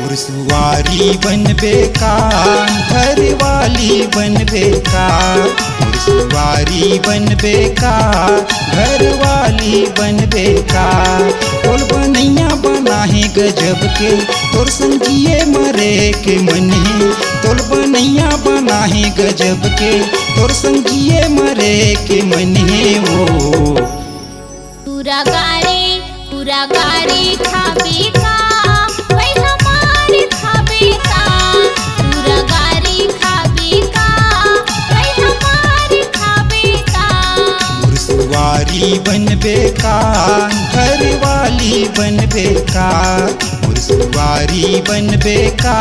मुर्सवारी बनबे का घर वाली बनबे का, मुर्सवारी बनबे का घर वाली बनबे का। तोल बनैया बना है गजब के तोर संगिए मरे के मन है, तोल बनैया बना है गजब के तोर संगिए मरे के मन है। वो पूरा गारी खाबे का भाई हमारे खाबे का, पूरा गारी खाबे का भाई हमारे खाबे का। मुर्सवारी बनबे का घर वाली बनबे का, मुर्सवारी बनबे का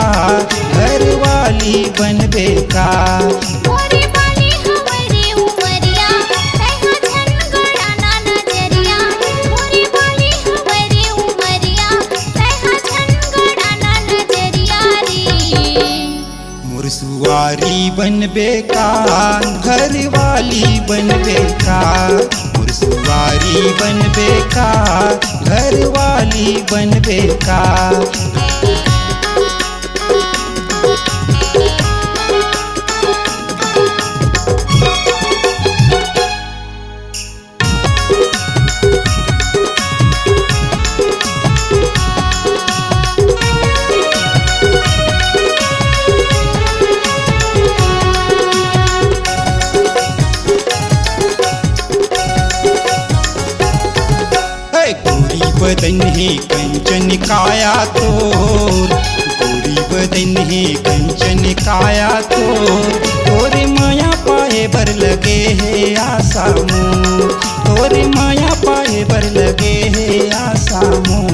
घर वाली बनबे का। मोरे बाली हमारे उमरिया तैहा झनगड़ाना नजरिया, मोरे बाली हमारे उमरिया तैहा झनगड़ाना नजरिया रे। मुर्सवारी बनबे का घर वाली बनबे का, मुर्सवारी बनबे का घर वाली बनबे का। बदन है कंचन काया तोर, गोरी बदन है कंचन काया तोर। तोरे माया पाए बर लगे है आशा मोर, तोरे माया पाए बर लगे है आशा मोर।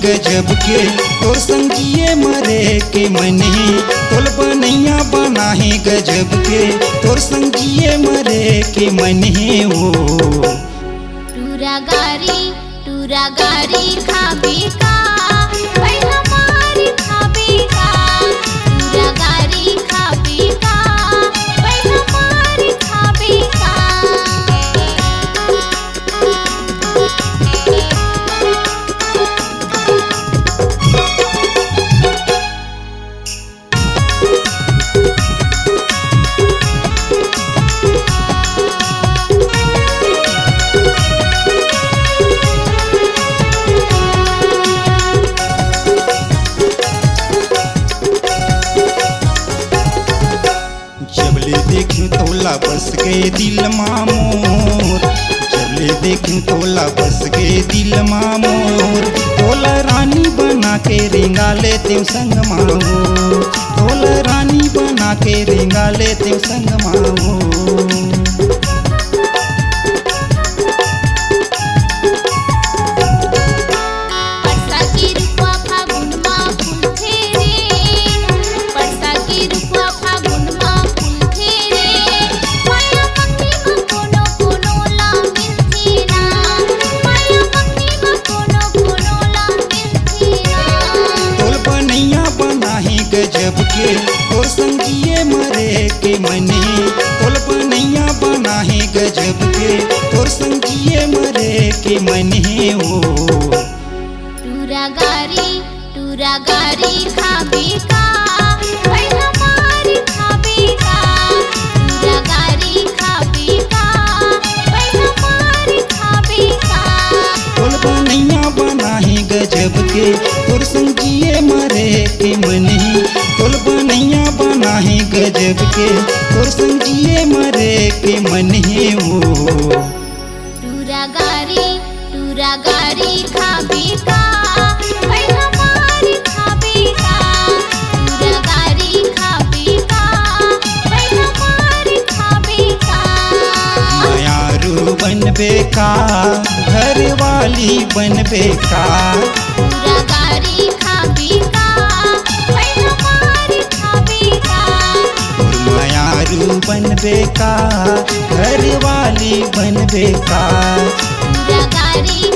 गजब के तोर संगिए मरे के मन है, तोल बनैया बना है गजब के तोर संगिए मरे के मन है। वो टूरा गारी खाबे का भाई हमारे खाबे का, टूरा गारी खाबे का भाई हमारे खाबे का। देखूं तोला बस गए दिल मामोर, जबले देखूं तोला बस गए दिल मामोर। तोला रानी बना के रेंगा लेते संग माओ, तोला रानी बना के रेंगा लेते संग माओ। गजब के तोर संगिए मरे के मने, तोल बनैया बना है गजब के तोर संगिए मरे के मने। वो टूरा गारी खाबे का भाई हमारे खाबे का, टूरा गारी खाबे का भाई हमारे खाबे का। तोल बनैया बना है गजब के तोर संगिए मरे के मने, तोल बनैया बना है गजब जब के तोर संग जिए मरे के मन है वो। टूरा गारी खाबी का भाई हमारी खाबी का। टूरा गारी खाबी का भाई हमारी खाबी का। मायारू बनबे का घर वाली बनबे का। टूरा गारी खाबी का भाई हमारी खाबी का। मायारू बनबे का घर वाली बनबे का। टूरा गारी